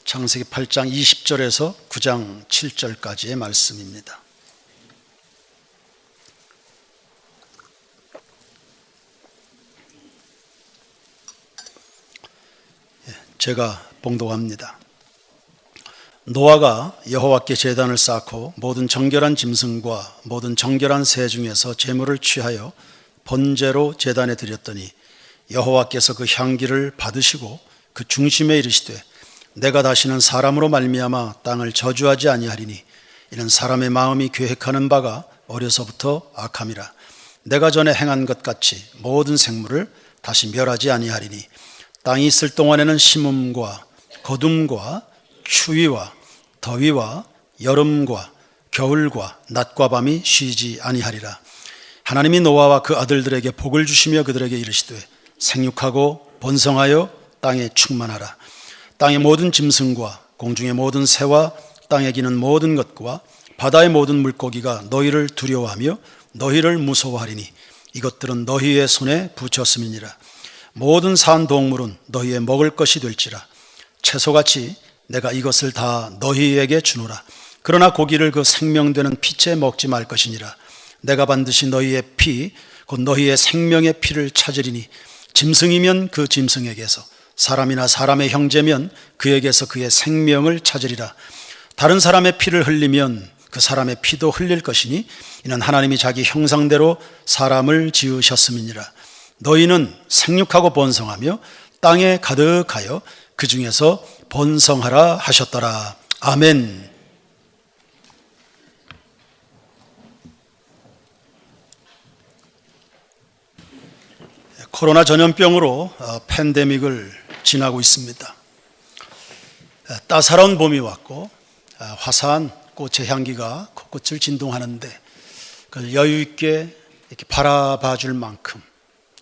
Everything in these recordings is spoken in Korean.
창세기 8장 20절에서 9장 7절까지의 말씀입니다. 제가 봉독합니다. 노아가 여호와께 제단을 쌓고 모든 정결한 짐승과 모든 정결한 새 중에서 제물을 취하여 번제로 제단에 드렸더니 여호와께서 그 향기를 받으시고 그 중심에 이르시되 내가 다시는 사람으로 말미암아 땅을 저주하지 아니하리니 이는 사람의 마음이 계획하는 바가 어려서부터 악함이라. 내가 전에 행한 것 같이 모든 생물을 다시 멸하지 아니하리니 땅이 있을 동안에는 심음과 거둠과 추위와 더위와 여름과 겨울과 낮과 밤이 쉬지 아니하리라. 하나님이 노아와 그 아들들에게 복을 주시며 그들에게 이르시되 생육하고 번성하여 땅에 충만하라. 땅의 모든 짐승과 공중의 모든 새와 땅에 기는 모든 것과 바다의 모든 물고기가 너희를 두려워하며 너희를 무서워하리니 이것들은 너희의 손에 붙였음이니라. 모든 산 동물은 너희의 먹을 것이 될지라. 채소같이 내가 이것을 다 너희에게 주노라. 그러나 고기를 그 생명되는 피째 먹지 말 것이니라. 내가 반드시 너희의 피 곧 너희의 생명의 피를 찾으리니 짐승이면 그 짐승에게서 사람이나 사람의 형제면 그에게서 그의 생명을 찾으리라. 다른 사람의 피를 흘리면 그 사람의 피도 흘릴 것이니 이는 하나님이 자기 형상대로 사람을 지으셨음이니라. 너희는 생육하고 번성하며 땅에 가득하여 그 중에서 번성하라 하셨더라. 아멘. 코로나 전염병으로 팬데믹을 지나고 있습니다. 따사로운 봄이 왔고 화사한 꽃의 향기가 곳곳을 진동하는데 그걸 여유 있게 이렇게 바라봐 줄 만큼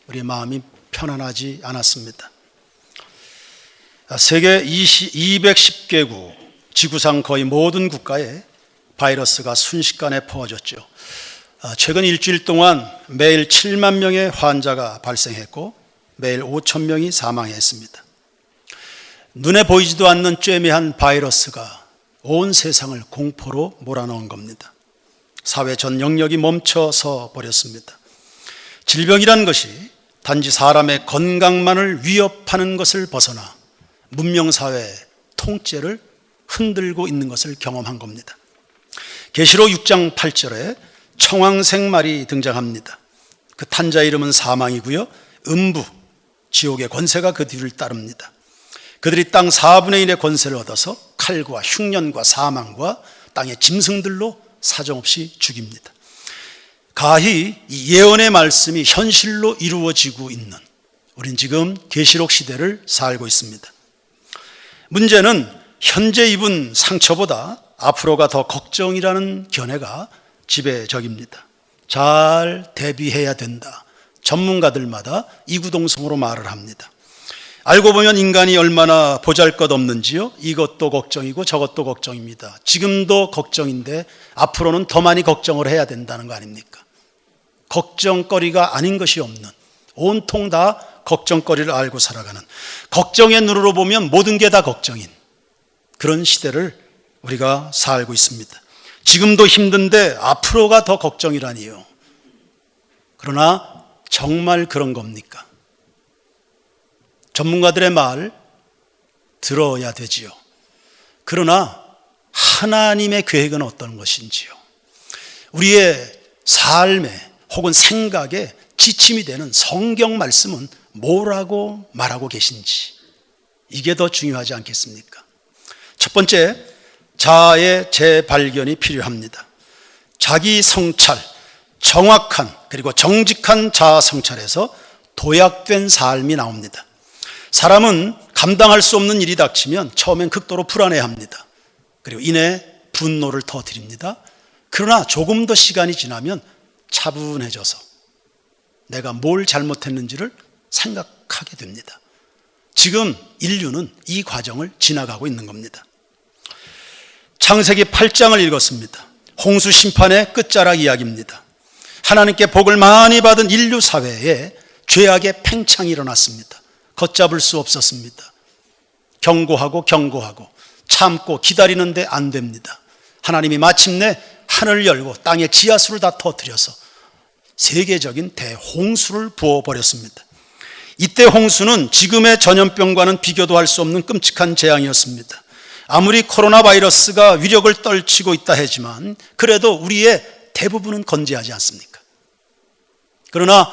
우리의 마음이 편안하지 않았습니다. 세계 210개국 지구상 거의 모든 국가에 바이러스가 순식간에 퍼졌죠. 최근 일주일 동안 매일 7만 명의 환자가 발생했고 매일 5천 명이 사망했습니다. 눈에 보이지도 않는 쬐매한 바이러스가 온 세상을 공포로 몰아넣은 겁니다. 사회 전 영역이 멈춰서 버렸습니다. 질병이란 것이 단지 사람의 건강만을 위협하는 것을 벗어나 문명사회의 통째를 흔들고 있는 것을 경험한 겁니다. 계시록 6장 8절에 청황색말이 등장합니다. 그 탄자 이름은 사망이고요, 음부, 지옥의 권세가 그 뒤를 따릅니다. 그들이 땅 4분의 1의 권세를 얻어서 칼과 흉년과 사망과 땅의 짐승들로 사정없이 죽입니다. 가히 이 예언의 말씀이 현실로 이루어지고 있는 우린 지금 계시록 시대를 살고 있습니다. 문제는 현재 입은 상처보다 앞으로가 더 걱정이라는 견해가 지배적입니다. 잘 대비해야 된다. 전문가들마다 이구동성으로 말을 합니다. 알고 보면 인간이 얼마나 보잘것없는지요. 이것도 걱정이고 저것도 걱정입니다. 지금도 걱정인데 앞으로는 더 많이 걱정을 해야 된다는 거 아닙니까? 걱정거리가 아닌 것이 없는, 온통 다 걱정거리를 알고 살아가는, 걱정의 눈으로 보면 모든 게 다 걱정인 그런 시대를 우리가 살고 있습니다. 지금도 힘든데 앞으로가 더 걱정이라니요. 그러나 정말 그런 겁니까? 전문가들의 말 들어야 되지요. 그러나 하나님의 계획은 어떤 것인지요? 우리의 삶에 혹은 생각에 지침이 되는 성경 말씀은 뭐라고 말하고 계신지, 이게 더 중요하지 않겠습니까? 첫 번째, 자아의 재발견이 필요합니다. 자기 성찰, 정확한 그리고 정직한 자아 성찰에서 도약된 삶이 나옵니다. 사람은 감당할 수 없는 일이 닥치면 처음엔 극도로 불안해합니다. 그리고 이내 분노를 터뜨립니다. 그러나 조금 더 시간이 지나면 차분해져서 내가 뭘 잘못했는지를 생각하게 됩니다. 지금 인류는 이 과정을 지나가고 있는 겁니다. 창세기 8장을 읽었습니다. 홍수 심판의 끝자락 이야기입니다. 하나님께 복을 많이 받은 인류 사회에 죄악의 팽창이 일어났습니다. 걷잡을 수 없었습니다. 경고하고 참고 기다리는데 안 됩니다. 하나님이 마침내 하늘을 열고 땅의 지하수를 다 터뜨려서 세계적인 대홍수를 부어버렸습니다. 이때 홍수는 지금의 전염병과는 비교도 할 수 없는 끔찍한 재앙이었습니다. 아무리 코로나 바이러스가 위력을 떨치고 있다 하지만 그래도 우리의 대부분은 건재하지 않습니까? 그러나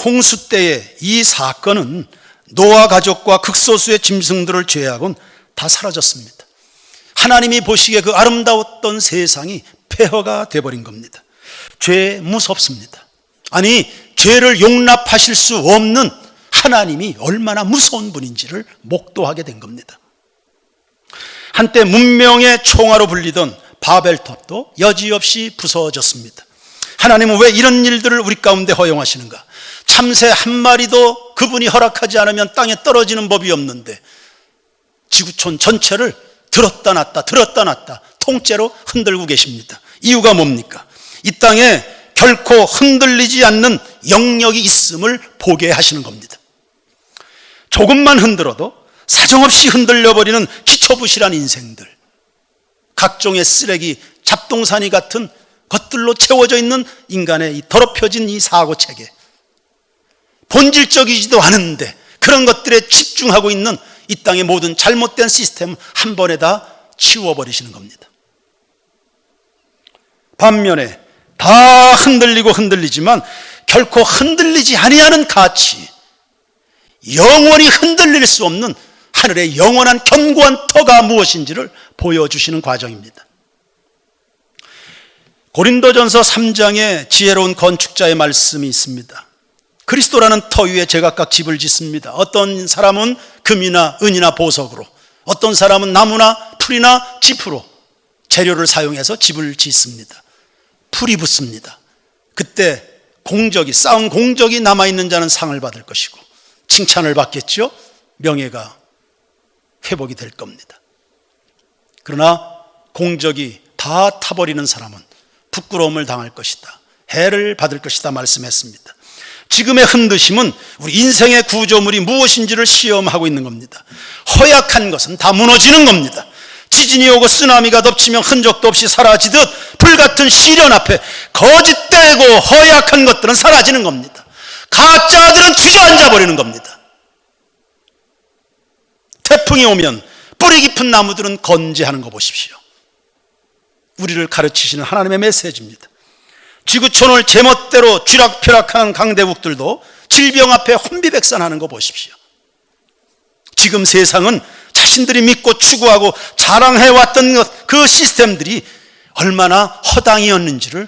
홍수 때의 이 사건은 노아 가족과 극소수의 짐승들을 제외하고는 다 사라졌습니다. 하나님이 보시기에 그 아름다웠던 세상이 폐허가 되어버린 겁니다. 죄 무섭습니다. 아니, 죄를 용납하실 수 없는 하나님이 얼마나 무서운 분인지를 목도하게 된 겁니다. 한때 문명의 총화로 불리던 바벨탑도 여지없이 부서졌습니다. 하나님은 왜 이런 일들을 우리 가운데 허용하시는가? 참새 한 마리도 그분이 허락하지 않으면 땅에 떨어지는 법이 없는데 지구촌 전체를 들었다 놨다 통째로 흔들고 계십니다. 이유가 뭡니까? 이 땅에 결코 흔들리지 않는 영역이 있음을 보게 하시는 겁니다. 조금만 흔들어도 사정없이 흔들려버리는 기초부실한 인생들, 각종의 쓰레기, 잡동사니 같은 것들로 채워져 있는 인간의 이 더럽혀진 이 사고체계, 본질적이지도 않은데 그런 것들에 집중하고 있는 이 땅의 모든 잘못된 시스템 한 번에 다 치워버리시는 겁니다. 반면에 다 흔들리고 흔들리지만 결코 흔들리지 아니하는 가치, 영원히 흔들릴 수 없는 하늘의 영원한 견고한 터가 무엇인지를 보여주시는 과정입니다. 고린도전서 3장에 지혜로운 건축자의 말씀이 있습니다. 그리스도라는 터 위에 제각각 집을 짓습니다. 어떤 사람은 금이나 은이나 보석으로, 어떤 사람은 나무나 풀이나 짚으로 재료를 사용해서 집을 짓습니다. 풀이 붙습니다. 그때 공적이, 쌓은 공적이 남아있는 자는 상을 받을 것이고 칭찬을 받겠죠. 명예가 회복이 될 겁니다. 그러나 공적이 다 타버리는 사람은 부끄러움을 당할 것이다, 해를 받을 것이다 말씀했습니다. 지금의 흔드심은 우리 인생의 구조물이 무엇인지를 시험하고 있는 겁니다. 허약한 것은 다 무너지는 겁니다. 지진이 오고 쓰나미가 덮치면 흔적도 없이 사라지듯 불같은 시련 앞에 거짓되고 허약한 것들은 사라지는 겁니다. 가짜들은 주저앉아 버리는 겁니다. 태풍이 오면 뿌리 깊은 나무들은 건재하는 거 보십시오. 우리를 가르치시는 하나님의 메시지입니다. 지구촌을 제멋대로 쥐락펴락하는 강대국들도 질병 앞에 혼비백산하는 거 보십시오. 지금 세상은 자신들이 믿고 추구하고 자랑해왔던 그 시스템들이 얼마나 허당이었는지를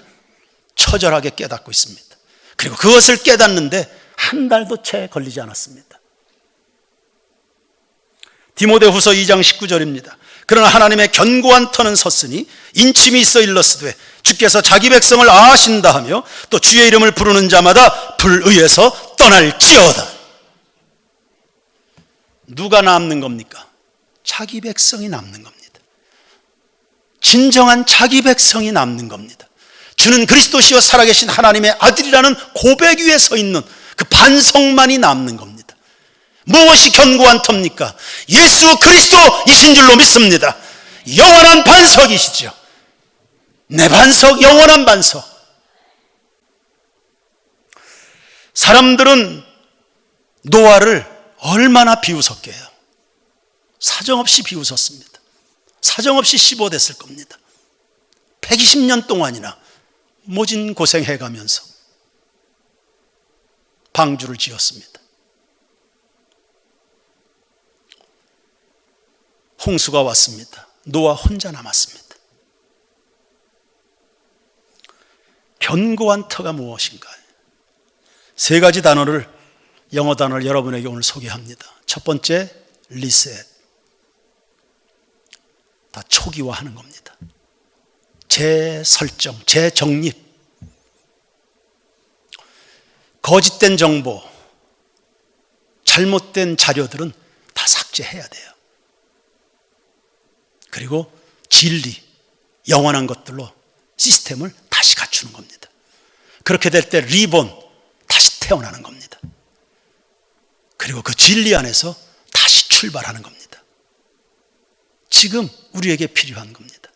처절하게 깨닫고 있습니다. 그리고 그것을 깨닫는데 한 달도 채 걸리지 않았습니다. 디모데후서 2장 19절입니다. 그러나 하나님의 견고한 터는 섰으니 인침이 있어 일렀으되 주께서 자기 백성을 아하신다 하며 또 주의 이름을 부르는 자마다 불의에서 떠날지어다. 누가 남는 겁니까? 자기 백성이 남는 겁니다. 진정한 자기 백성이 남는 겁니다. 주는 그리스도시여 살아계신 하나님의 아들이라는 고백 위에 서 있는 그 반석만이 남는 겁니다. 무엇이 견고한 터입니까? 예수 그리스도이신 줄로 믿습니다. 영원한 반석이시죠. 내 반석, 영원한 반석. 사람들은 노아를 얼마나 비웃었게요. 사정없이 비웃었습니다. 사정없이 씹어댔을 겁니다. 120년 동안이나 모진 고생해가면서 방주를 지었습니다. 홍수가 왔습니다. 노아 혼자 남았습니다. 견고한 터가 무엇인가? 세 가지 단어를, 영어 단어를 여러분에게 오늘 소개합니다. 첫 번째, 리셋. 다 초기화하는 겁니다. 재설정, 재정립. 거짓된 정보, 잘못된 자료들은 다 삭제해야 돼요. 그리고 진리, 영원한 것들로 시스템을 다시 갖추는 겁니다. 그렇게 될 때 리본, 다시 태어나는 겁니다. 그리고 그 진리 안에서 다시 출발하는 겁니다. 지금 우리에게 필요한 겁니다.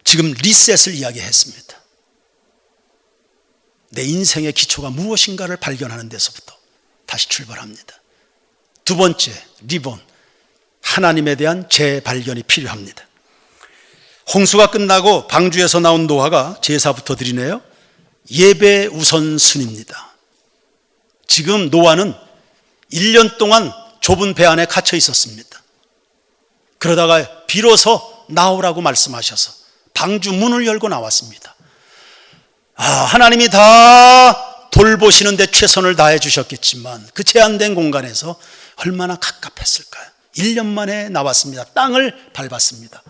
지금 리셋을 이야기했습니다. 내 인생의 기초가 무엇인가를 발견하는 데서부터 다시 출발합니다. 두 번째, 리본. 하나님에 대한 재발견이 필요합니다. 홍수가 끝나고 방주에서 나온 노아가 제사부터 드리네요. 예배 우선순위입니다. 지금 노아는 1년 동안 좁은 배 안에 갇혀 있었습니다. 그러다가 비로소 나오라고 말씀하셔서 방주 문을 열고 나왔습니다. 하나님이 다 돌보시는데 최선을 다해 주셨겠지만 그 제한된 공간에서 얼마나 갑갑했을까요? 1년 만에 나왔습니다. 땅을 밟았습니다.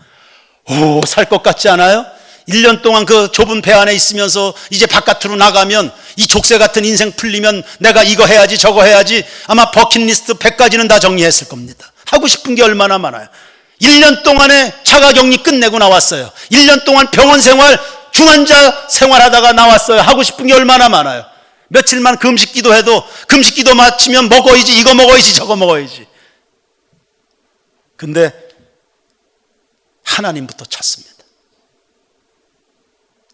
살 것 같지 않아요? 1년 동안 그 좁은 배 안에 있으면서 이제 바깥으로 나가면 이 족쇄 같은 인생 풀리면 내가 이거 해야지 저거 해야지 아마 버킷리스트 100가지는 다 정리했을 겁니다. 하고 싶은 게 얼마나 많아요. 1년 동안에 자가격리 끝내고 나왔어요. 1년 동안 병원 생활, 중환자 생활하다가 나왔어요. 하고 싶은 게 얼마나 많아요. 며칠만 금식기도 해도 금식기도 마치면 먹어야지, 이거 먹어야지 저거 먹어야지. 근데 하나님부터 찾습니다.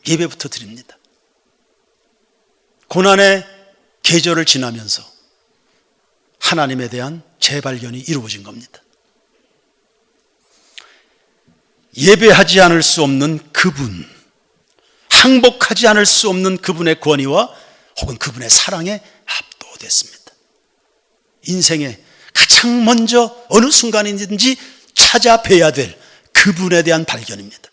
예배부터 드립니다. 고난의 계절을 지나면서 하나님에 대한 재발견이 이루어진 겁니다. 예배하지 않을 수 없는 그분, 항복하지 않을 수 없는 그분의 권위와 혹은 그분의 사랑에 압도됐습니다. 인생에 가장 먼저 어느 순간이든지 찾아뵈야 될 그분에 대한 발견입니다.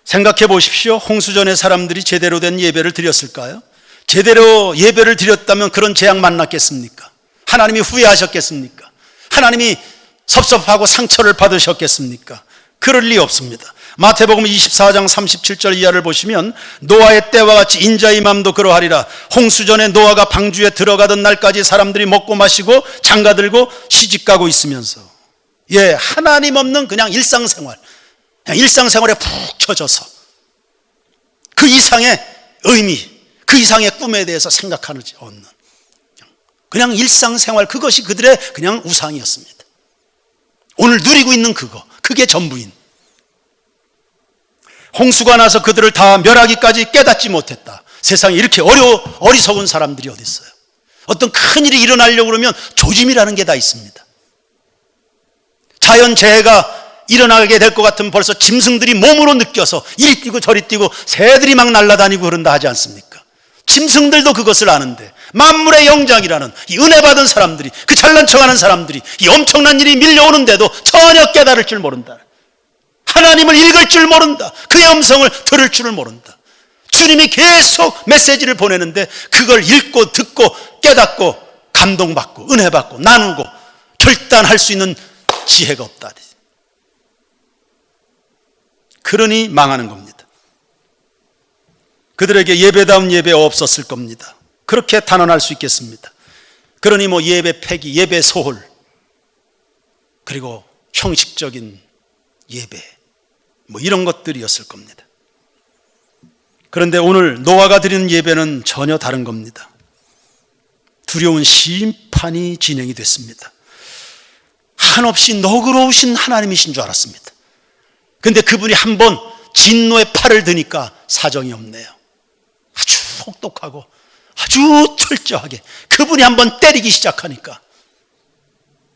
생각해 보십시오. 홍수전의 사람들이 제대로 된 예배를 드렸을까요? 제대로 예배를 드렸다면 그런 재앙 만났겠습니까? 하나님이 후회하셨겠습니까? 하나님이 섭섭하고 상처를 받으셨겠습니까? 그럴 리 없습니다. 마태복음 24장 37절 이하를 보시면 노아의 때와 같이 인자의 맘도 그러하리라. 홍수전에 노아가 방주에 들어가던 날까지 사람들이 먹고 마시고 장가들고 시집가고 있으면서 하나님 없는 그냥 일상생활, 그냥 일상생활에 푹 켜져서 그 이상의 의미, 그 이상의 꿈에 대해서 생각하지 않는 그냥 일상생활, 그것이 그들의 그냥 우상이었습니다. 오늘 누리고 있는 그게 전부인. 홍수가 나서 그들을 다 멸하기까지 깨닫지 못했다. 세상에 이렇게 어리석은 사람들이 어디 있어요? 어떤 큰일이 일어나려고 그러면 조짐이라는 게 다 있습니다. 자연재해가 일어나게 될 것 같으면 벌써 짐승들이 몸으로 느껴서 이리 뛰고 저리 뛰고 새들이 막 날아다니고 그런다 하지 않습니까? 짐승들도 그것을 아는데 만물의 영장이라는 이 은혜 받은 사람들이, 그 잘난 척하는 사람들이 이 엄청난 일이 밀려오는데도 전혀 깨달을 줄 모른다. 하나님을 읽을 줄 모른다. 그의 음성을 들을 줄을 모른다. 주님이 계속 메시지를 보내는데 그걸 읽고 듣고 깨닫고 감동받고 은혜 받고 나누고 결단할 수 있는 지혜가 없다. 그러니 망하는 겁니다. 그들에게 예배다운 예배 없었을 겁니다. 그렇게 단언할 수 있겠습니다. 그러니 예배 폐기, 예배 소홀, 그리고 형식적인 예배 이런 것들이었을 겁니다. 그런데 오늘 노아가 드리는 예배는 전혀 다른 겁니다. 두려운 심판이 진행이 됐습니다. 한없이 너그러우신 하나님이신 줄 알았습니다. 그런데 그분이 한번 진노의 팔을 드니까 사정이 없네요. 아주 혹독하고 아주 철저하게 그분이 한번 때리기 시작하니까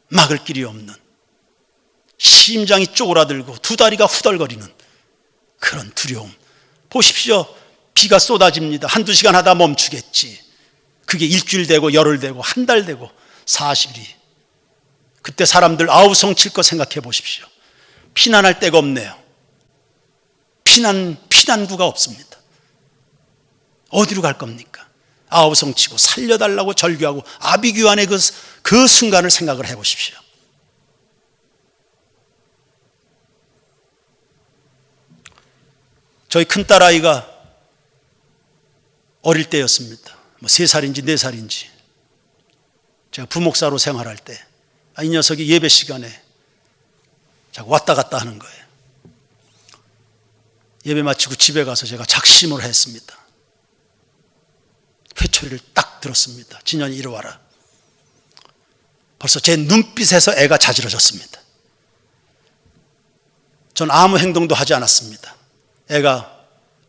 막을 길이 없는, 심장이 쪼그라들고 두 다리가 후덜거리는 그런 두려움. 보십시오. 비가 쏟아집니다. 한두 시간 하다 멈추겠지. 그게 일주일 되고 열흘 되고 한 달 되고 40일이. 그때 사람들 아우성 칠 거 생각해 보십시오. 피난할 데가 없네요. 피난구가 없습니다. 어디로 갈 겁니까? 아우성 치고 살려달라고 절규하고 아비규환의 그 순간을 생각을 해보십시오. 저희 큰딸아이가 어릴 때였습니다. 3살인지 4살인지 제가 부목사로 생활할 때 이 녀석이 예배 시간에 자꾸 왔다 갔다 하는 거예요. 예배 마치고 집에 가서 제가 작심을 했습니다. 회초리를 딱 들었습니다. 진현이 이리 와라. 벌써 제 눈빛에서 애가 자지러졌습니다. 전 아무 행동도 하지 않았습니다. 애가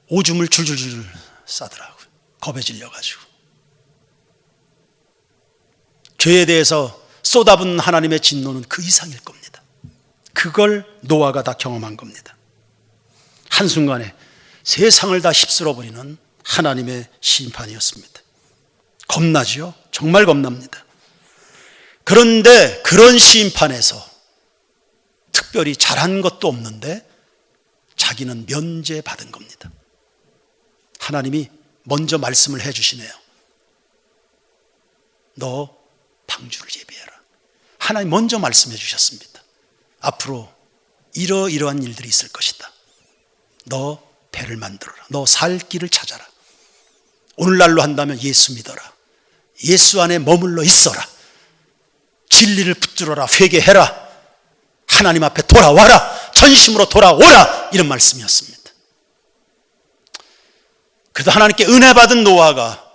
오줌을 줄줄줄 싸더라고요. 겁에 질려가지고. 죄에 대해서 쏟아붓는 하나님의 진노는 그 이상일 겁니다. 그걸 노아가 다 경험한 겁니다. 한순간에 세상을 다 휩쓸어버리는 하나님의 심판이었습니다. 겁나지요? 정말 겁납니다. 그런데 그런 심판에서 특별히 잘한 것도 없는데 자기는 면제받은 겁니다. 하나님이 먼저 말씀을 해주시네요. 너 방주를 예비해라. 하나님 먼저 말씀해 주셨습니다. 앞으로 이러이러한 일들이 있을 것이다. 너 배를 만들어라. 너 살 길을 찾아라. 오늘날로 한다면 예수 믿어라. 예수 안에 머물러 있어라. 진리를 붙들어라. 회개해라. 하나님 앞에 돌아와라. 전심으로 돌아오라. 이런 말씀이었습니다. 그래도 하나님께 은혜 받은 노아가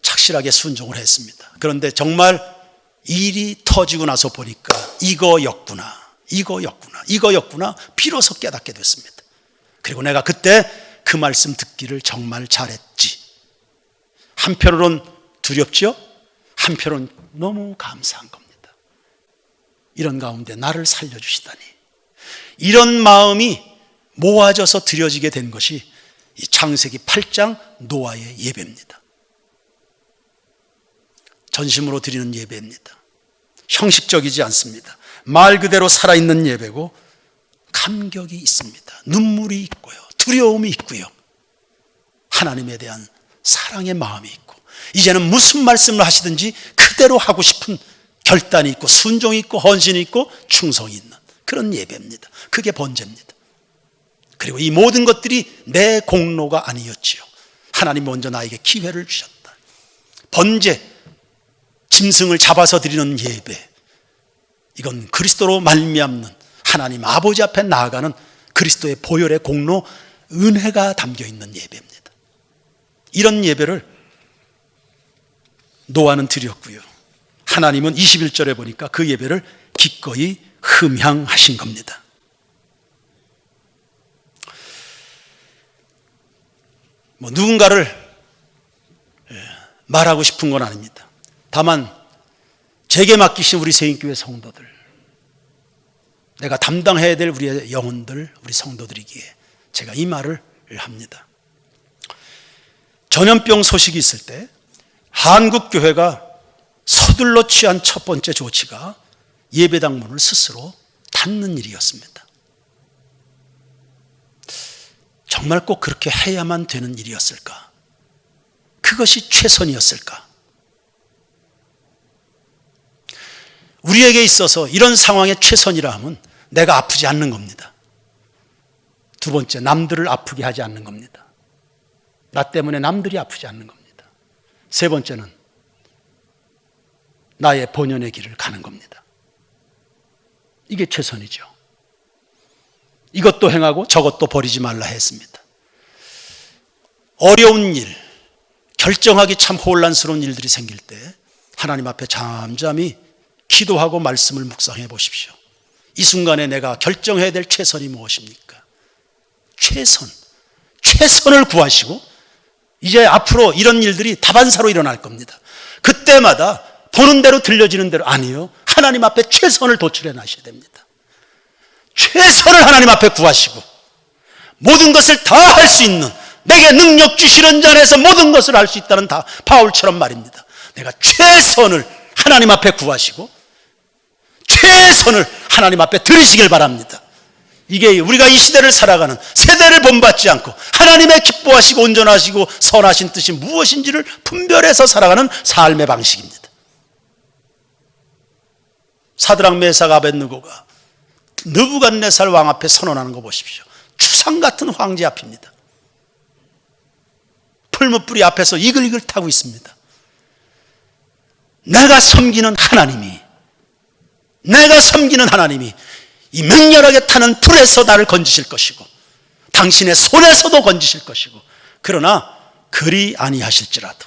착실하게 순종을 했습니다. 그런데 정말 일이 터지고 나서 보니까 이거였구나 비로소 깨닫게 됐습니다. 그리고 내가 그때 그 말씀 듣기를 정말 잘했지. 한편으론 두렵죠? 한편으론 너무 감사한 겁니다. 이런 가운데 나를 살려주시다니. 이런 마음이 모아져서 드려지게 된 것이 이 창세기 8장 노아의 예배입니다. 전심으로 드리는 예배입니다. 형식적이지 않습니다. 말 그대로 살아있는 예배고 감격이 있습니다. 눈물이 있고요. 두려움이 있고요. 하나님에 대한 사랑의 마음이 있고 이제는 무슨 말씀을 하시든지 그대로 하고 싶은 결단이 있고 순종이 있고 헌신이 있고 충성이 있는 그런 예배입니다. 그게 번제입니다. 그리고 이 모든 것들이 내 공로가 아니었지요. 하나님 먼저 나에게 기회를 주셨다. 번제, 짐승을 잡아서 드리는 예배, 이건 그리스도로 말미암는 하나님 아버지 앞에 나아가는 그리스도의 보혈의 공로, 은혜가 담겨있는 예배입니다. 이런 예배를 노아는 드렸고요. 하나님은 21절에 보니까 그 예배를 기꺼이 흠향하신 겁니다. 누군가를 말하고 싶은 건 아닙니다. 다만 제게 맡기신 우리 세인교회 성도들, 내가 담당해야 될 우리의 영혼들, 우리 성도들이기에 제가 이 말을 합니다. 전염병 소식이 있을 때 한국교회가 서둘러 취한 첫 번째 조치가 예배당 문을 스스로 닫는 일이었습니다. 정말 꼭 그렇게 해야만 되는 일이었을까? 그것이 최선이었을까? 우리에게 있어서 이런 상황의 최선이라 하면 내가 아프지 않는 겁니다. 두 번째, 남들을 아프게 하지 않는 겁니다. 나 때문에 남들이 아프지 않는 겁니다. 세 번째는 나의 본연의 길을 가는 겁니다. 이게 최선이죠. 이것도 행하고 저것도 버리지 말라 했습니다. 어려운 일, 결정하기 참 혼란스러운 일들이 생길 때 하나님 앞에 잠잠히 기도하고 말씀을 묵상해 보십시오. 이 순간에 내가 결정해야 될 최선이 무엇입니까? 최선을 구하시고 이제 앞으로 이런 일들이 다반사로 일어날 겁니다. 그때마다 보는 대로 들려지는 대로 아니요. 하나님 앞에 최선을 도출해 놔셔야 됩니다. 최선을 하나님 앞에 구하시고 모든 것을 다 할 수 있는 내게 능력 주시는 자 안에서 모든 것을 할 수 있다는 다 바울처럼 말입니다. 내가 최선을 하나님 앞에 구하시고 최선을 하나님 앞에 드리시길 바랍니다. 이게 우리가 이 시대를 살아가는 세대를 본받지 않고 하나님의 기뻐하시고 온전하시고 선하신 뜻이 무엇인지를 분별해서 살아가는 삶의 방식입니다. 사드락 메삭 아벳느고가 느부갓네살 왕 앞에 선언하는 거 보십시오. 추상 같은 황제 앞입니다. 풀무불이 앞에서 이글이글 타고 있습니다. 내가 섬기는 하나님이 이 맹렬하게 타는 불에서 나를 건지실 것이고 당신의 손에서도 건지실 것이고 그러나 그리 아니하실지라도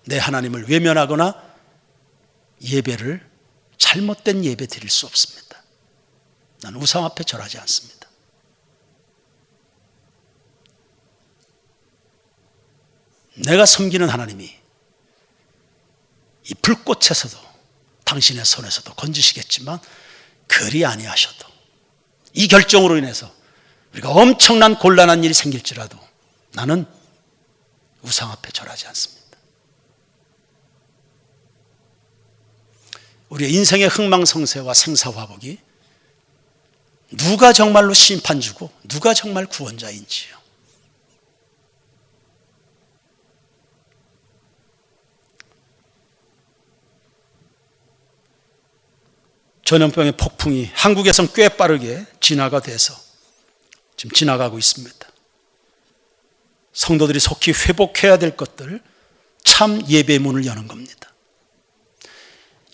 내 하나님을 외면하거나 예배를 잘못된 예배 드릴 수 없습니다. 나는 우상 앞에 절하지 않습니다. 내가 섬기는 하나님이 이 불꽃에서도 당신의 손에서도 건지시겠지만 그리 아니하셔도 이 결정으로 인해서 우리가 엄청난 곤란한 일이 생길지라도 나는 우상 앞에 절하지 않습니다. 우리의 인생의 흥망성쇠와 생사화복이 누가 정말로 심판주고 누가 정말 구원자인지요. 전염병의 폭풍이 한국에선 꽤 빠르게 진화가 돼서 지금 지나가고 있습니다. 성도들이 속히 회복해야 될 것들, 참 예배의 문을 여는 겁니다.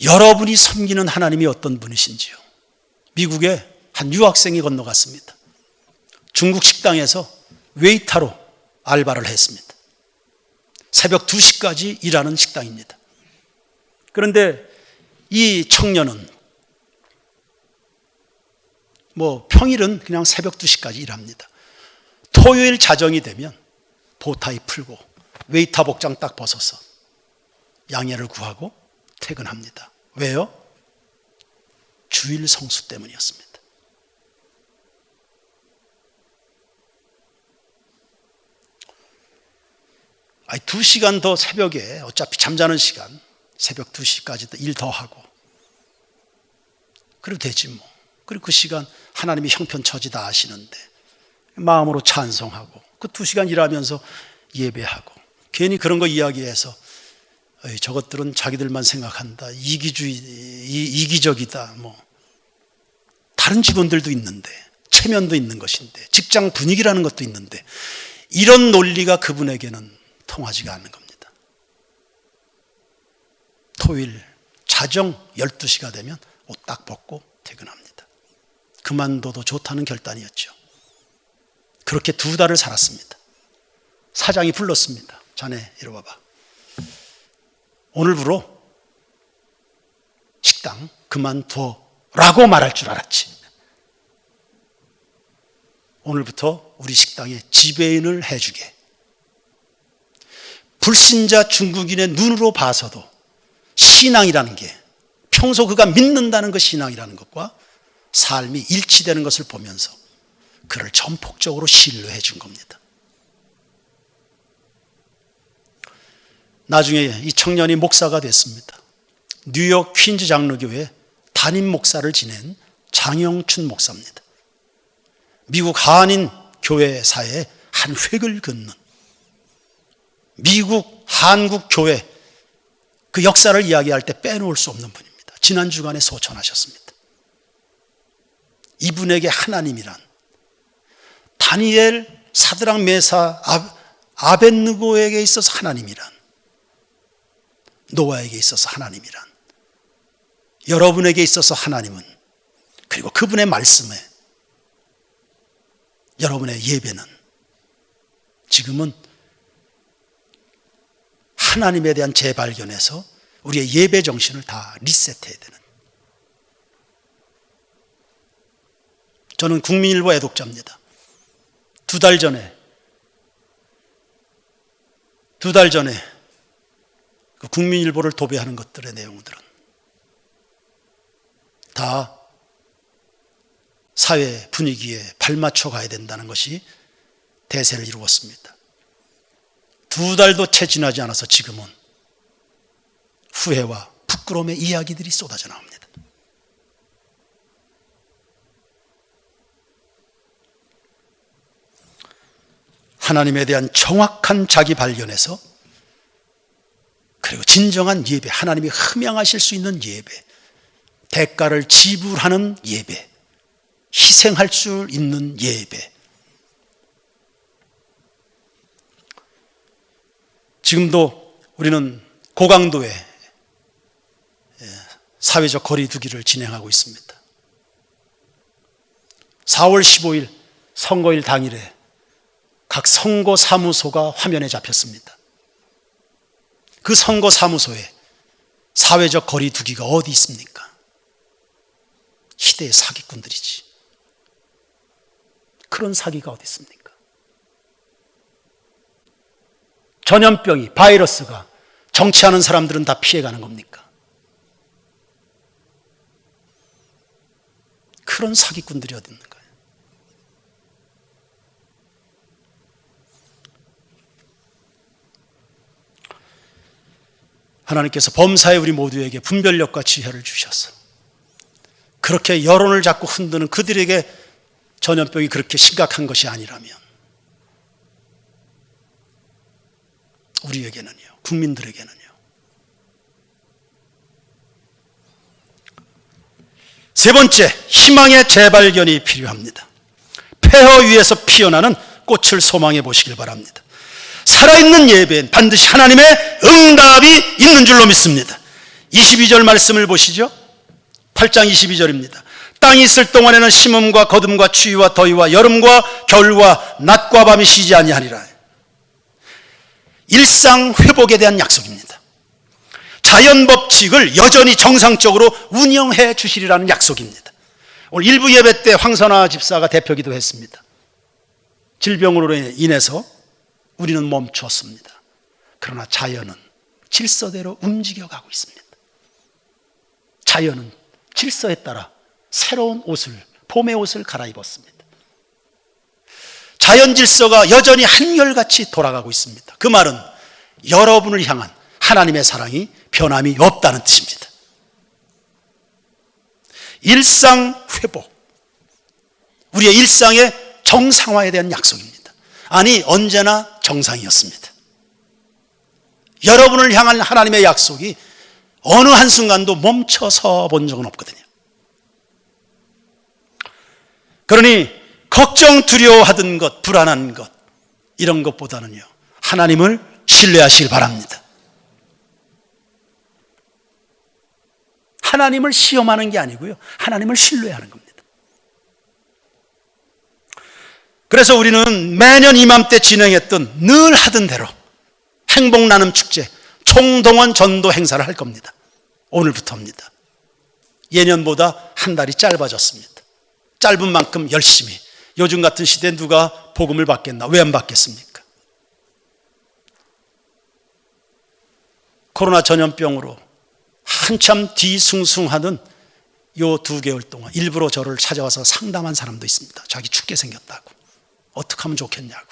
여러분이 섬기는 하나님이 어떤 분이신지요? 미국에 한 유학생이 건너갔습니다. 중국 식당에서 웨이터로 알바를 했습니다. 새벽 2시까지 일하는 식당입니다. 그런데 이 청년은 평일은 그냥 새벽 2시까지 일합니다. 토요일 자정이 되면 보타이 풀고 웨이터 복장 딱 벗어서 양해를 구하고 퇴근합니다. 왜요? 주일 성수 때문이었습니다. 아니, 2시간 더 새벽에 어차피 잠자는 시간 새벽 2시까지 일 더 하고 그래도 되지 뭐. 그리고 그 시간 하나님이 형편처지다 아시는데 마음으로 찬송하고 그 2시간 일하면서 예배하고 괜히 그런 거 이야기해서 저것들은 자기들만 생각한다, 이기적이다, 다른 직원들도 있는데 체면도 있는 것인데 직장 분위기라는 것도 있는데 이런 논리가 그분에게는 통하지가 않는 겁니다. 토요일 자정 12시가 되면 옷 딱 벗고 퇴근합니다. 그만둬도 좋다는 결단이었죠. 그렇게 2달을 살았습니다. 사장이 불렀습니다. 자네 이리 와봐. 오늘부로 식당 그만둬라고 말할 줄 알았지. 오늘부터 우리 식당의 지배인을 해주게. 불신자 중국인의 눈으로 봐서도 신앙이라는 게 평소 그가 믿는다는 것, 신앙이라는 것과 삶이 일치되는 것을 보면서 그를 전폭적으로 신뢰해 준 겁니다. 나중에 이 청년이 목사가 됐습니다. 뉴욕 퀸즈 장로교회 담임 목사를 지낸 장영춘 목사입니다. 미국 한인 교회사에 한 획을 긋는 미국 한국 교회 그 역사를 이야기할 때 빼놓을 수 없는 분입니다. 지난 주간에 소천하셨습니다. 이분에게 하나님이란 다니엘, 사드락, 메사, 아벳느고에게 있어서 하나님이란 노아에게 있어서 하나님이란 여러분에게 있어서 하나님은 그리고 그분의 말씀에 여러분의 예배는 지금은 하나님에 대한 재발견에서 우리의 예배 정신을 다 리셋해야 되는. 저는 국민일보 애독자입니다. 2달 전에 그 국민일보를 도배하는 것들의 내용들은 다 사회 분위기에 발맞춰 가야 된다는 것이 대세를 이루었습니다. 2달도 채 지나지 않아서 지금은 후회와 부끄러움의 이야기들이 쏟아져 나옵니다. 하나님에 대한 정확한 자기 발견에서 그리고 진정한 예배, 하나님이 흠양하실 수 있는 예배, 대가를 지불하는 예배, 희생할 수 있는 예배. 지금도 우리는 고강도의 사회적 거리두기를 진행하고 있습니다. 4월 15일 선거일 당일에 각 선거사무소가 화면에 잡혔습니다. 그 선거사무소에 사회적 거리 두기가 어디 있습니까? 시대의 사기꾼들이지. 그런 사기가 어디 있습니까? 전염병이, 바이러스가 정치하는 사람들은 다 피해가는 겁니까? 그런 사기꾼들이 어디 있는 거예요? 하나님께서 범사에 우리 모두에게 분별력과 지혜를 주셔서 그렇게 여론을 자꾸 흔드는 그들에게 전염병이 그렇게 심각한 것이 아니라면 우리에게는요, 국민들에게는요. 세 번째, 희망의 재발견이 필요합니다. 폐허 위에서 피어나는 꽃을 소망해 보시길 바랍니다. 살아있는 예배엔 반드시 하나님의 응답이 있는 줄로 믿습니다. 22절 말씀을 보시죠. 8장 22절입니다. 땅이 있을 동안에는 심음과 거둠과 추위와 더위와 여름과 겨울과 낮과 밤이 쉬지 아니하리라. 일상 회복에 대한 약속입니다. 자연 법칙을 여전히 정상적으로 운영해 주시리라는 약속입니다. 오늘 일부 예배 때 황선아 집사가 대표기도 했습니다. 질병으로 인해서 우리는 멈추었습니다. 그러나 자연은 질서대로 움직여가고 있습니다. 자연은 질서에 따라 새로운 옷을, 봄의 옷을 갈아입었습니다. 자연 질서가 여전히 한결같이 돌아가고 있습니다. 그 말은 여러분을 향한 하나님의 사랑이 변함이 없다는 뜻입니다. 일상 회복, 우리의 일상의 정상화에 대한 약속입니다. 아니, 언제나 정상이었습니다. 여러분을 향한 하나님의 약속이 어느 한순간도 멈춰서 본 적은 없거든요. 그러니 걱정, 두려워하던 것, 불안한 것, 이런 것보다는요, 하나님을 신뢰하시길 바랍니다. 하나님을 시험하는 게 아니고요, 하나님을 신뢰하는 겁니다. 그래서 우리는 매년 이맘때 진행했던 늘 하던 대로 행복나눔 축제 총동원 전도 행사를 할 겁니다. 오늘부터입니다. 예년보다 한 달이 짧아졌습니다. 짧은 만큼 열심히. 요즘 같은 시대에 누가 복음을 받겠나? 왜 안 받겠습니까? 코로나 전염병으로 한참 뒤숭숭하던 요 2개월 동안 일부러 저를 찾아와서 상담한 사람도 있습니다. 자기 죽게 생겼다고. 어떻게 하면 좋겠냐고.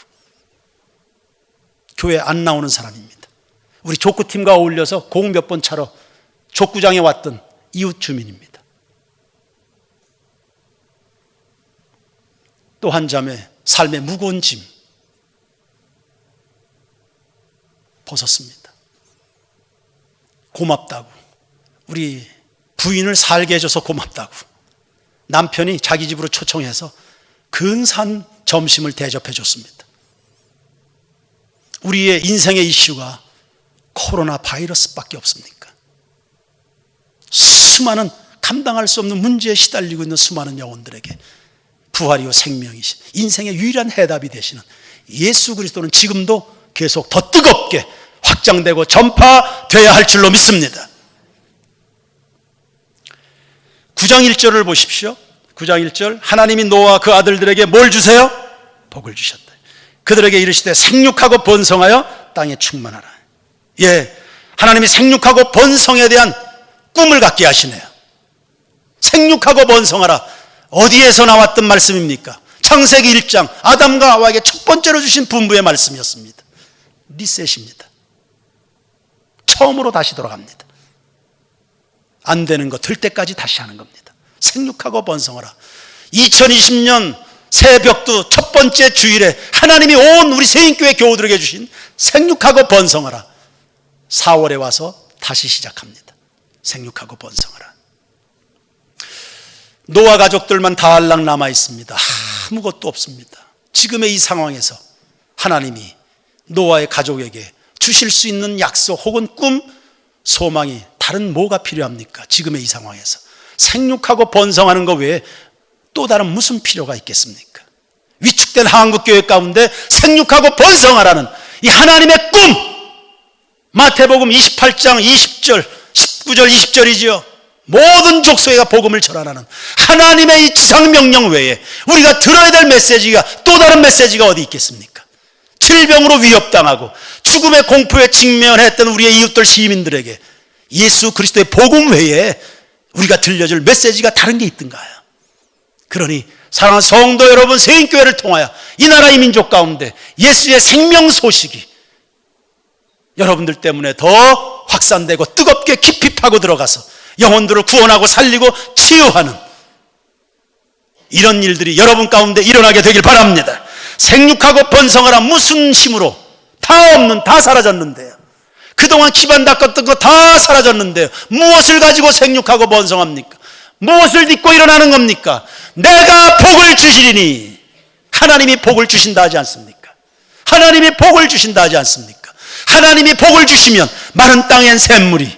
교회 안 나오는 사람입니다. 우리 족구팀과 어울려서 공 몇 번 차러 족구장에 왔던 이웃 주민입니다. 또 한 자매 삶의 무거운 짐 벗었습니다. 고맙다고, 우리 부인을 살게 해줘서 고맙다고 남편이 자기 집으로 초청해서 근사한 점심을 대접해 줬습니다. 우리의 인생의 이슈가 코로나 바이러스밖에 없습니까? 수많은 감당할 수 없는 문제에 시달리고 있는 수많은 영혼들에게 부활이요 생명이신 인생의 유일한 해답이 되시는 예수 그리스도는 지금도 계속 더 뜨겁게 확장되고 전파되어야 할 줄로 믿습니다. 9장 1절을 보십시오. 9장 1절, 하나님이 노아와 그 아들들에게 뭘 주세요? 복을 주셨다. 그들에게 이르시되 생육하고 번성하여 땅에 충만하라. 예, 하나님이 생육하고 번성에 대한 꿈을 갖게 하시네요. 생육하고 번성하라. 어디에서 나왔던 말씀입니까? 창세기 1장 아담과 하와에게 첫 번째로 주신 분부의 말씀이었습니다. 리셋입니다. 처음으로 다시 돌아갑니다. 안 되는 거 될 때까지 다시 하는 겁니다. 생육하고 번성하라. 2020년 새벽도 첫 번째 주일에 하나님이 온 우리 세인교회 교우들에게 주신 생육하고 번성하라. 4월에 와서 다시 시작합니다. 생육하고 번성하라. 노아 가족들만 다알락 남아 있습니다. 아무것도 없습니다. 지금의 이 상황에서 하나님이 노아의 가족에게 주실 수 있는 약속 혹은 꿈, 소망이 다른 뭐가 필요합니까? 지금의 이 상황에서 생육하고 번성하는 것 외에 또 다른 무슨 필요가 있겠습니까? 위축된 한국교회 가운데 생육하고 번성하라는 이 하나님의 꿈, 마태복음 28장 20절 19절 20절이지요. 모든 족속에가 복음을 전하라는 하나님의 이 지상명령 외에 우리가 들어야 될 메시지가, 또 다른 메시지가 어디 있겠습니까? 질병으로 위협당하고 죽음의 공포에 직면했던 우리의 이웃들 시민들에게 예수 그리스도의 복음 외에 우리가 들려줄 메시지가 다른 게 있던가요? 그러니 사랑하는 성도 여러분, 세인교회를 통하여 이 나라 이 민족 가운데 예수의 생명 소식이 여러분들 때문에 더 확산되고 뜨겁게 깊이 파고 들어가서 영혼들을 구원하고 살리고 치유하는 이런 일들이 여러분 가운데 일어나게 되길 바랍니다. 생육하고 번성하라. 무슨 힘으로? 다 사라졌는데요. 그동안 기반 닦았던 거 다 사라졌는데요. 무엇을 가지고 생육하고 번성합니까? 무엇을 믿고 일어나는 겁니까? 내가 복을 주시리니. 하나님이 복을 주신다 하지 않습니까? 하나님이 복을 주신다 하지 않습니까? 하나님이 복을 주시면 마른 땅엔 샘물이,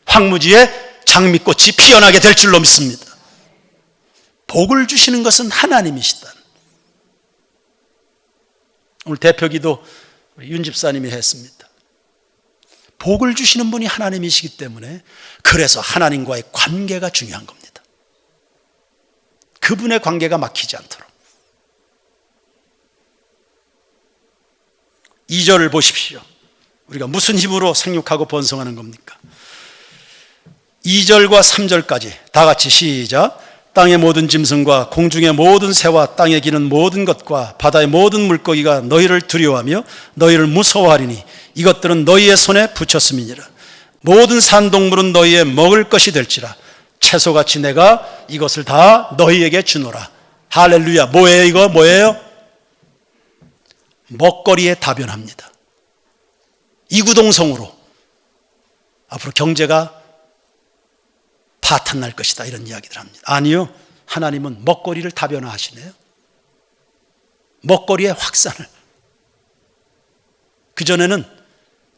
황무지에 장미꽃이 피어나게 될 줄로 믿습니다. 복을 주시는 것은 하나님이시다. 오늘 대표기도 윤 집사님이 했습니다. 복을 주시는 분이 하나님이시기 때문에 그래서 하나님과의 관계가 중요한 겁니다. 그분의 관계가 막히지 않도록. 2절을 보십시오. 우리가 무슨 힘으로 생육하고 번성하는 겁니까? 2절과 3절까지 다 같이 시작. 땅의 모든 짐승과 공중의 모든 새와 땅에 기는 모든 것과 바다의 모든 물고기가 너희를 두려워하며 너희를 무서워하리니 이것들은 너희의 손에 붙였음이니라. 모든 산동물은 너희의 먹을 것이 될지라. 채소같이 내가 이것을 다 너희에게 주노라. 할렐루야. 뭐예요 이거? 뭐예요? 먹거리에 다변합니다. 이구동성으로 앞으로 경제가 파탄날 것이다, 이런 이야기들 합니다. 아니요, 하나님은 먹거리를 다변화하시네요. 먹거리의 확산을. 그전에는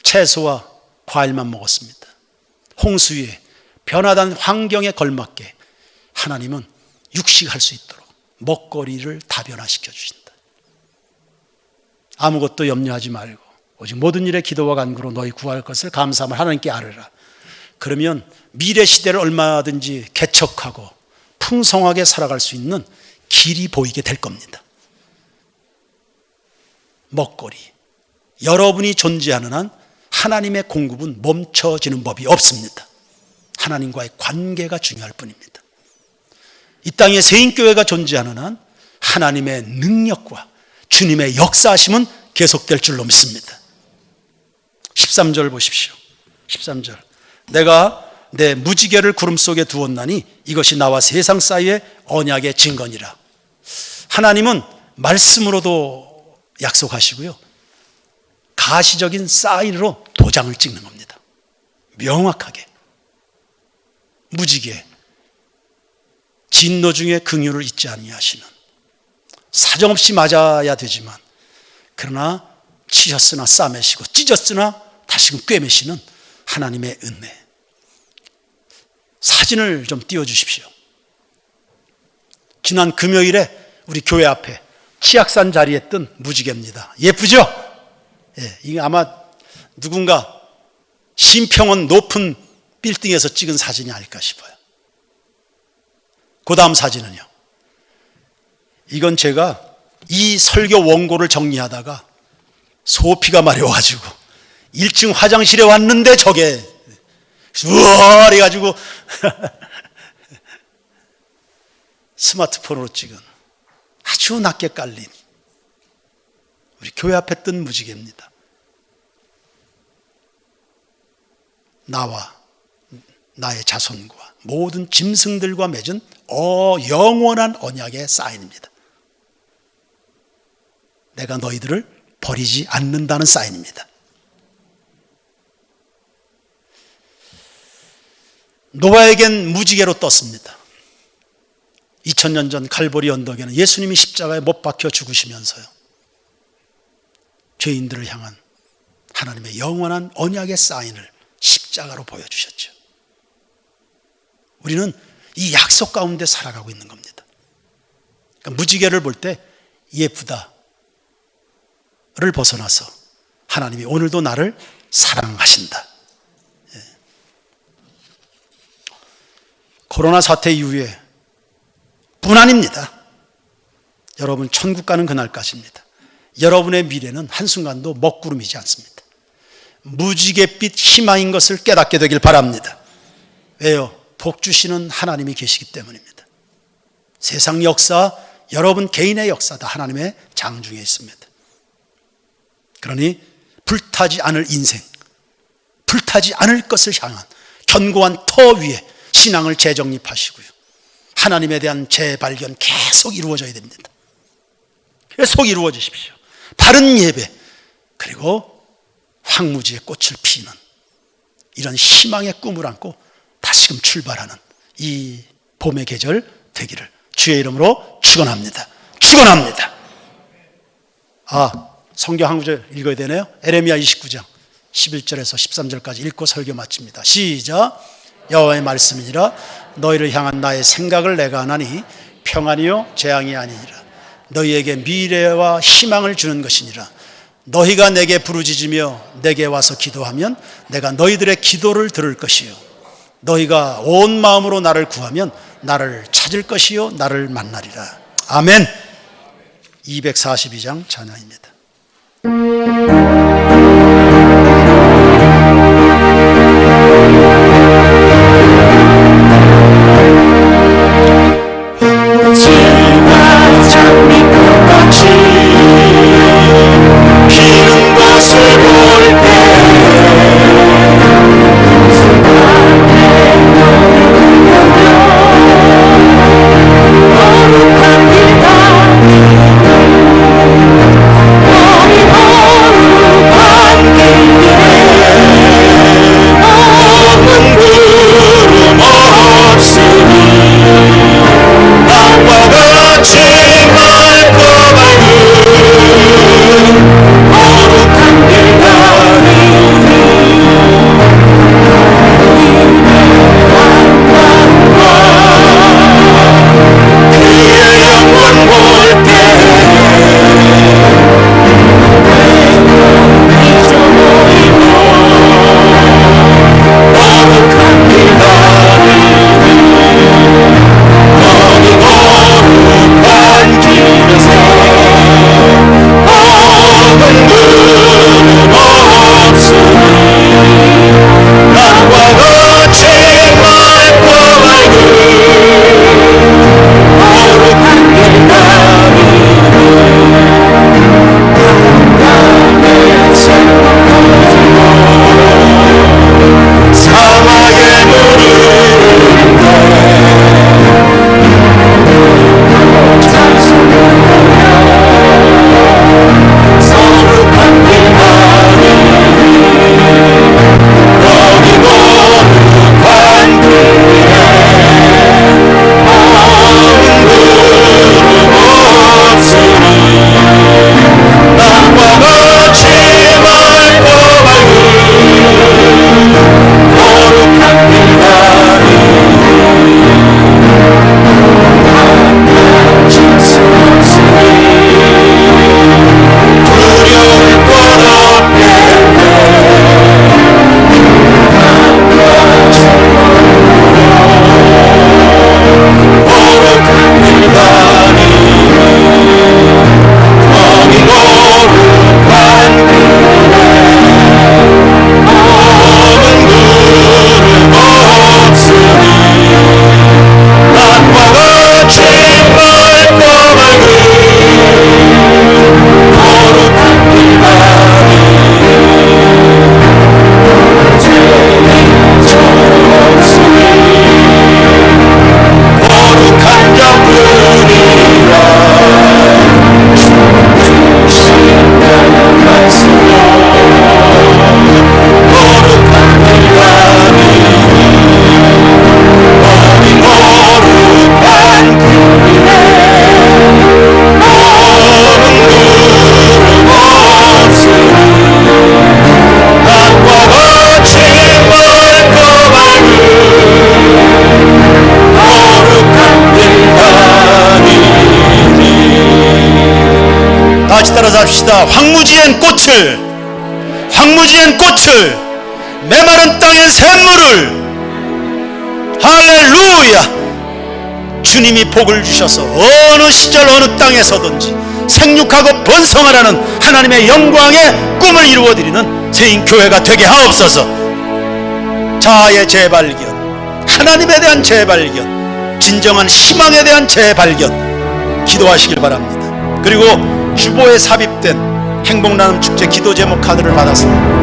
채소와 과일만 먹었습니다. 홍수 위에 변화된 환경에 걸맞게 하나님은 육식할 수 있도록 먹거리를 다변화시켜 주신다. 아무것도 염려하지 말고 오직 모든 일에 기도와 간구로 너희 구할 것을 감사함을 하나님께 아뢰라. 그러면 미래 시대를 얼마든지 개척하고 풍성하게 살아갈 수 있는 길이 보이게 될 겁니다. 먹거리. 여러분이 존재하는 한 하나님의 공급은 멈춰지는 법이 없습니다. 하나님과의 관계가 중요할 뿐입니다. 이 땅에 세인교회가 존재하는 한 하나님의 능력과 주님의 역사하심은 계속될 줄로 믿습니다. 13절 보십시오. 13절. 내가 내 무지개를 구름 속에 두었나니 이것이 나와 세상 사이의 언약의 증거니라. 하나님은 말씀으로도 약속하시고요, 가시적인 사인으로 도장을 찍는 겁니다. 명확하게. 무지개, 진노 중에 긍휼을 잊지 아니하시는, 사정없이 맞아야 되지만 그러나 치셨으나 싸매시고 찢었으나 다시금 꿰매시는 하나님의 은혜. 사진을 좀 띄워주십시오. 지난 금요일에 우리 교회 앞에 치악산 자리에 뜬 무지개입니다. 예쁘죠? 예, 이게 아마 누군가 신평원 높은 빌딩에서 찍은 사진이 아닐까 싶어요. 그 다음 사진은요, 이건 제가 이 설교 원고를 정리하다가 소피가 마려워가지고 1층 화장실에 왔는데 저게 우와 해가지고 스마트폰으로 찍은 아주 낮게 깔린 우리 교회 앞에 뜬 무지개입니다. 나와 나의 자손과 모든 짐승들과 맺은 영원한 언약의 사인입니다. 내가 너희들을 버리지 않는다는 사인입니다. 노아에겐 무지개로 떴습니다. 2000년 전 갈보리 언덕에는 예수님이 십자가에 못 박혀 죽으시면서요, 죄인들을 향한 하나님의 영원한 언약의 사인을 십자가로 보여주셨죠. 우리는 이 약속 가운데 살아가고 있는 겁니다. 그러니까 무지개를 볼 때 예쁘다를 벗어나서 하나님이 오늘도 나를 사랑하신다. 코로나 사태 이후에 분한입니다. 여러분 천국 가는 그날까지입니다. 여러분의 미래는 한순간도 먹구름이지 않습니다. 무지갯빛 희망인 것을 깨닫게 되길 바랍니다. 왜요? 복 주시는 하나님이 계시기 때문입니다. 세상 역사, 여러분 개인의 역사 다 하나님의 장중에 있습니다. 그러니 불타지 않을 인생, 불타지 않을 것을 향한 견고한 터 위에 신앙을 재정립하시고요, 하나님에 대한 재발견 계속 이루어져야 됩니다. 계속 이루어지십시오. 바른 예배, 그리고 황무지의 꽃을 피는 이런 희망의 꿈을 안고 다시금 출발하는 이 봄의 계절 되기를 주의 이름으로 축원합니다. 축원합니다. 성경 한 구절 읽어야 되네요. 에레미야 29장 11절에서 13절까지 읽고 설교 마칩니다. 시작. 여호와의 말씀이니라. 너희를 향한 나의 생각을 내가 하나니 평안이요 재앙이 아니니라. 너희에게 미래와 희망을 주는 것이니라. 너희가 내게 부르짖으며 내게 와서 기도하면 내가 너희들의 기도를 들을 것이요, 너희가 온 마음으로 나를 구하면 나를 찾을 것이요 나를 만나리라. 아멘. 242장 찬양입니다. 피는 것을 볼 때 거룩한 길 거룩한 길에 없는 구름 없으니 땅과 같이 맑고 거룩한 길 가리니 그의 영광 볼 때 잊어버리고 거룩한 길 가리니 거기 거룩한 길에서 없는 구름 없으니 땅과 같이 맑고 거룩한 길 가리니 한강에 새콤 사막에 무르르는데 거룩한 길 가리니 거기 거룩한 길에 없는 구름 없으니 땅과 같이 맑고 거룩한 길 가리니 한낱 짐승 없으니 두려울 것 없겠네. 거룩한 길 가리니 거기 거룩한 길에 없는 구름 없으니 땅과 같이 맑고 거룩한 길 가리니 죄인 저 없으니 거룩한 자뿐이라 주신다는 말씀으로 거룩한 길 가리니 거기 거룩한 길에 없는 구름 없으니 땅과 같이 맑고 거룩한 길 가리니. 다 같이 따라서 합시다. 황무지엔 꽃을, 메마른 땅의 샘물을, 할렐루야. 할렐루야. 주님이 복을 주셔서 어느 시절 어느 땅에서든지 생육하고 번성하라는 하나님의 영광의 꿈을 이루어드리는 세인교회가 되게 하옵소서. 자아의 재발견, 하나님에 대한 재발견, 진정한 희망에 대한 재발견 기도하시길 바랍니다. 그리고 주보에 삽입된 행복나눔 축제 기도 제목 카드를 받았습니다.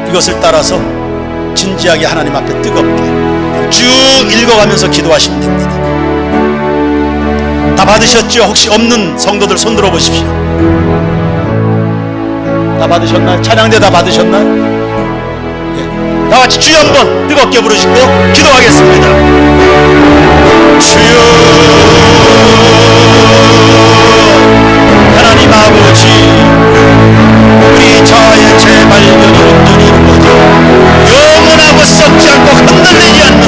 이것을 따라서 진지하게 하나님 앞에 뜨겁게 쭉 읽어가면서 기도하시면 됩니다. 다 받으셨죠? 혹시 없는 성도들 손 들어 보십시오. 다 받으셨나요? 찬양대 다 받으셨나요? 예. 다 같이 주여 한번 뜨겁게 부르시고 기도하겠습니다. 주여 하나님 아버지, 우리 자아의 재발견이 온전히 이루어져 영원하고 썩지 않고 흔들리지 않는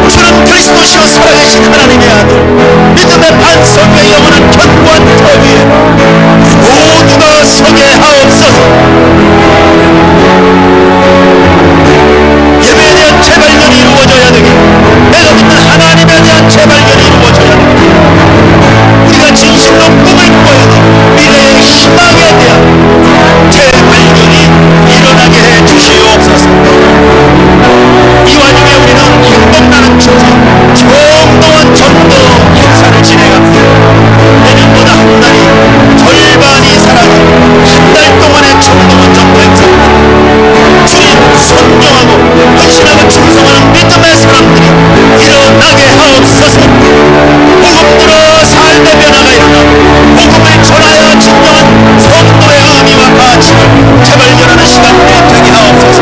주는 그리스도시요 살아계신 하나님의 아들, 믿음의 반석 위에 영원한 견고한 터 위에 모두가 서게 하옵소서. 예배에 대한 재발견이 이루어져야 되게, 내가 믿는 하나님에 대한 재발견이 이루어져야 되게, 우리가 진실로 꿈을 꿔야 돼. 미래의 희망에 대한 재발견이 일어나게 해 주시옵소서. 이 와중에 우리는 행복나는 축제 정동원 전도 행사를 지내갑니다. 내년보다 한 달이 절반이 사라진 한 달 동안의 정동원 전도 행사입니다. 주님 순종하고 헌신하고 충성하는 믿음의 사람들이 일어나게 하옵소서. 복음 들어 삶의 변화가 일어나 복음을 전하여 진정한 성도의 의미와 가치를 재발견하는 시간들이 되게 하옵소서.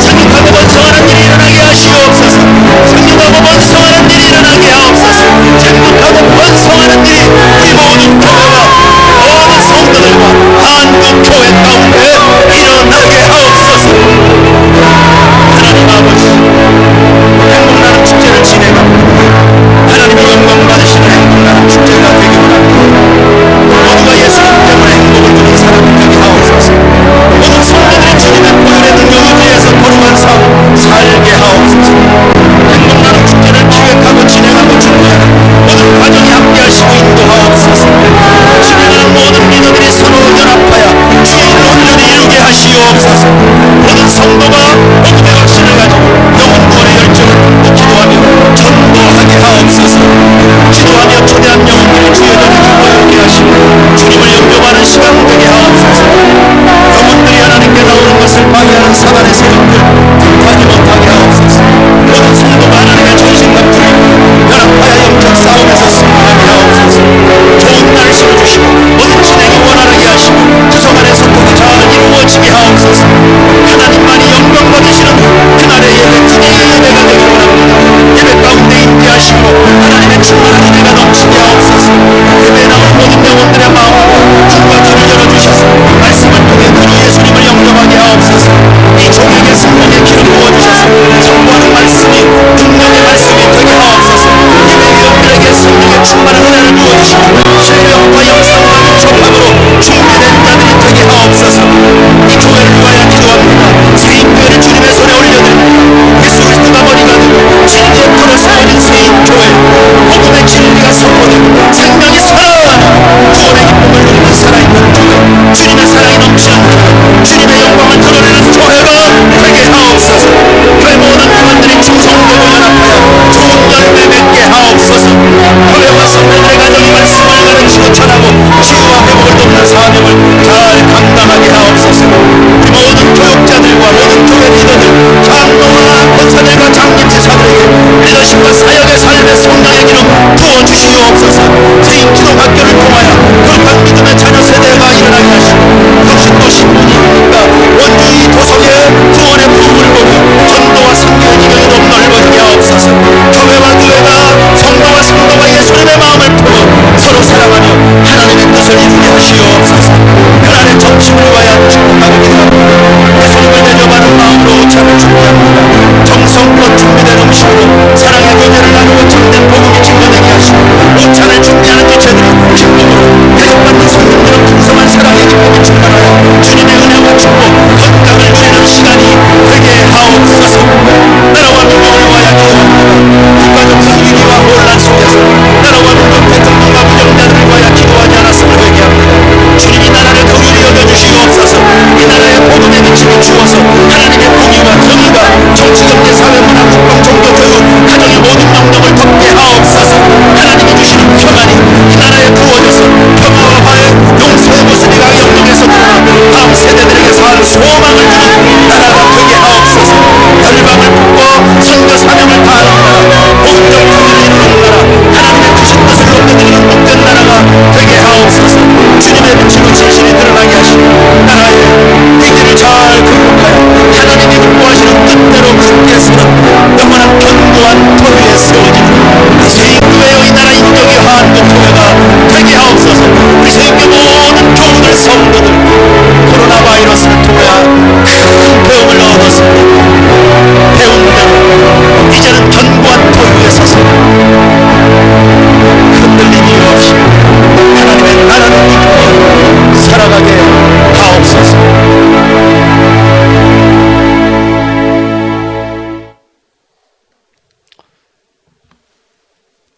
생육하고 번성하는 일이 일어나게 하시옵소서. 생육하고 번성하는 일이 일어나게 하옵소서. 생육하고 번성하는 일이 우리 모든 교회와 모든 성도들과 한국 교회 가운데 일어나게 하옵소서. 하나님 아버지, 행복나는 축제를 진행합니다. 하나님의 영광 받으시는 행복나는 축제가 되기 원합니다. 모두가 예수님 때문에 행복을 주는 사람이 되게 하옵소서. 모든 성도들이 주님의 보혈의 능력을 위해서 거룩한 삶 살게 하옵소서. 행복나는 축제를 기획하고 진행하고 준비하는 모든 가정이 함께하시고 인도하옵소서. 진행하는 모든 리더들이 서로 연합하여 주의 일을 온전히 이루게 하시옵소서. 모든 성도가 복음의 확신을 가지고 영혼 구원의 열정을 품고 기도하며 전도하게 하옵소서. 기도하며 초대한 영혼들이 주의 전에 기뻐하게 하시고 주님을 영접하는 시간 되게 하옵소서. 영혼들이 하나님께 나오는 것을 방해하는 사단의 세력들 등하지 못하게 하옵소서. 모든 성도가 하나님의 전신과 둘이 연합하여 영적 싸움에서 승리하게 하옵소서. 좋은 날씨를 주시고 모든 진행이 원활하게 하시고 구성 안에서 복이 잘 이루어지게 하옵소서. 하나님만이 영광 받으시는 그날의 예배, 주님의 예배가 되기 원합니다. 예배 가운데 임재하시고 하나님의 충만한 은혜가 넘치게 하옵소서. 예배에 나오는 모든 영혼들의 마음과 주가 귀를 열어주셔서 말씀을 통해 그로 예수님을 영접하게 하옵소서. 이 종에게 성령의 기름 부어주셔서 선포하는 말씀이 능력의 말씀이 되게 하옵소서. 예배의 영들에게 성령의 충만한 은혜를 부어주시고 신령과 영상과 율법함으로 준비된 자들이 되게 하옵소서. 이 교회를 위하여 기도합니다. 세인교회를 주님의 손에 올려드립니다. 예수 그리스도가 머리가 되고 진리의 터를 세워진 세인교회, 복음의 진리가 선포되고 생명이 살아나는 구원의 기쁨을 누리는 살아있는 교회, 주님의 사랑이 넘치는 교회, 주님의 영광을 드러내는 교회가 되게 하옵소서. 교회 모든 교회들이 충성되고 연합하여 좋은 열매 맺게 하옵소서. 교회와 성도들의 가정이 말씀을 가르치고 전하고 치유와 회복을 돕는 사명을 잘 감당하게 하옵소서. 우리 모든 교육자들과 모든 교회 리더들, 장로와 권사들과 장집지사들에게 리더십과 사역의 삶의 성장의 기름 부어주시옵소서. 세인 기독학교를 통하여 거룩한 믿음의 자녀 세대가 일어나게 하시고 혁신도 신문이니까 원주의 도성의 구원의 부흥을 보며 전도와 선교의 기경이 더 넓어지게 하옵소서. 교회와 교회가 성도와 성도가 예수님의 마음을 품어 서로 사랑하며 하나님의 뜻을 이루게 하시옵소서. 그날의 점심을 위하여 축복하고 기도합니다. 예수님을 대접하는 마음으로 오차를 준비합니다. 정성껏 준비된 음식으로 사랑의 교제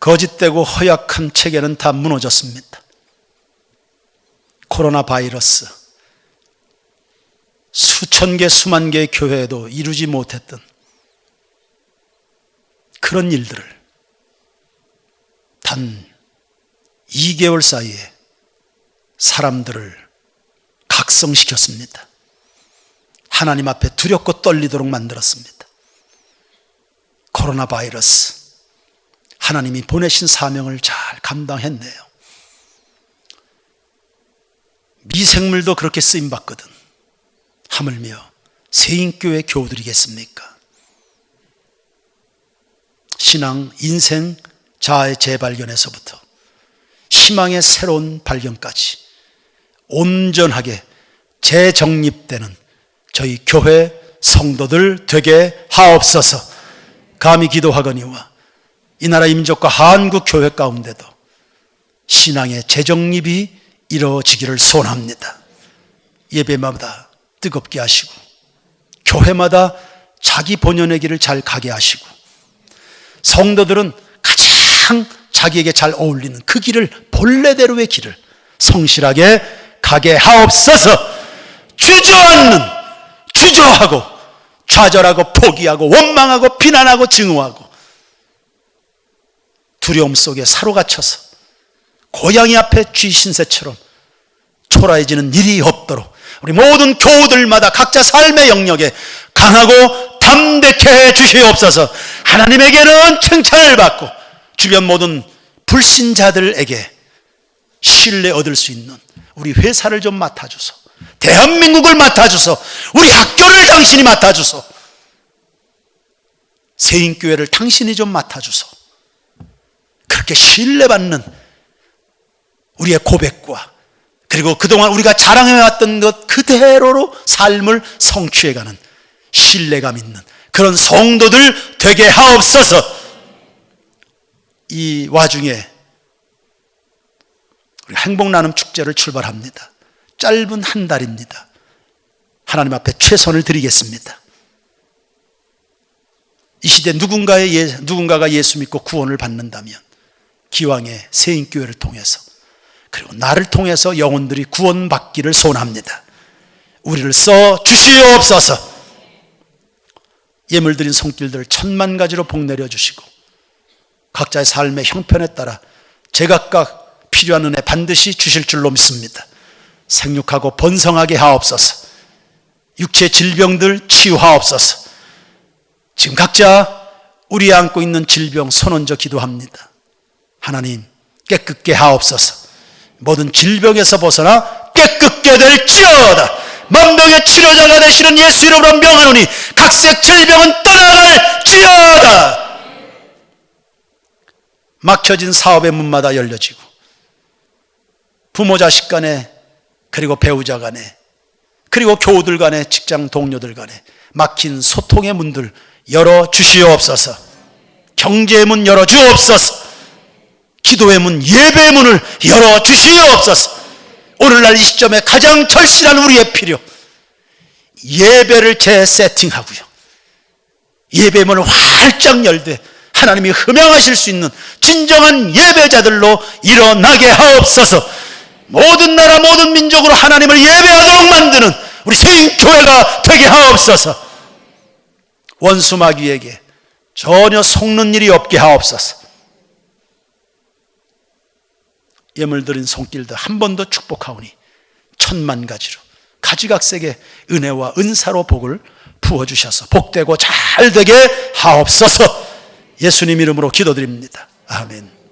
거짓되고 허약한 체계는 다 무너졌습니다. 코로나 바이러스, 수천 개, 수만 개의 교회에도 이루지 못했던 그런 일들을 단 2개월 사이에 사람들을 각성시켰습니다. 하나님 앞에 두렵고 떨리도록 만들었습니다. 코로나 바이러스, 하나님이 보내신 사명을 잘 감당했네요. 미생물도 그렇게 쓰임받거든 하물며 세인교회 교우들이겠습니까? 신앙, 인생, 자아의 재발견에서부터 희망의 새로운 발견까지 온전하게 재정립되는 저희 교회 성도들 되게 하옵소서. 감히 기도하거니와 이 나라 민족과 한국 교회 가운데도 신앙의 재정립이 이루어지기를 소원합니다. 예배마다 뜨겁게 하시고 교회마다 자기 본연의 길을 잘 가게 하시고 성도들은 가장 자기에게 잘 어울리는 그 길을, 본래대로의 길을 성실하게 가게 하옵소서. 주저앉는, 주저하고 좌절하고 포기하고 원망하고 비난하고 증오하고 두려움 속에 사로갇혀서 고양이 앞에 쥐 신세처럼 초라해지는 일이 없도록 우리 모든 교우들마다 각자 삶의 영역에 강하고 담대케 해 주시옵소서. 하나님에게는 칭찬을 받고 주변 모든 불신자들에게 신뢰 얻을 수 있는 우리 회사를 좀 맡아주소. 대한민국을 맡아주소. 우리 학교를 당신이 맡아주소. 세인교회를 당신이 좀 맡아주소. 그렇게 신뢰받는 우리의 고백과 그리고 그동안 우리가 자랑해왔던 것 그대로로 삶을 성취해가는 신뢰감 있는 그런 성도들 되게 하옵소서. 이 와중에 우리 행복나눔 축제를 출발합니다. 짧은 한 달입니다. 하나님 앞에 최선을 드리겠습니다. 이 시대 누군가가 예수 믿고 구원을 받는다면 기왕의 세인교회를 통해서 그리고 나를 통해서 영혼들이 구원받기를 소원합니다. 우리를 써 주시옵소서. 예물 드린 손길들 천만 가지로 복 내려주시고 각자의 삶의 형편에 따라 제각각 필요한 은혜 반드시 주실 줄로 믿습니다. 생육하고 번성하게 하옵소서. 육체 질병들 치유하옵소서. 지금 각자 우리 안고 있는 질병 손 얹어 기도합니다. 하나님 깨끗게 하옵소서. 모든 질병에서 벗어나 깨끗게 될지어다. 만병의 치료자가 되시는 예수 이름으로 명하노니 각색 질병은 떠나갈지어다. 막혀진 사업의 문마다 열려지고 부모 자식 간에 그리고 배우자 간에 그리고 교우들 간에 직장 동료들 간에 막힌 소통의 문들 열어주시옵소서. 경제의 문 열어주옵소서. 기도의 문, 예배의 문을 열어주시옵소서. 오늘날 이 시점에 가장 절실한 우리의 필요, 예배를 재세팅하고요, 예배의 문을 활짝 열되 하나님이 흠양하실 수 있는 진정한 예배자들로 일어나게 하옵소서. 모든 나라 모든 민족으로 하나님을 예배하도록 만드는 우리 세인교회가 되게 하옵소서. 원수 마귀에게 전혀 속는 일이 없게 하옵소서. 예물 드린 손길들 한 번 더 축복하오니 천만 가지로 가지각색의 은혜와 은사로 복을 부어주셔서 복되고 잘 되게 하옵소서. 예수님 이름으로 기도드립니다. 아멘.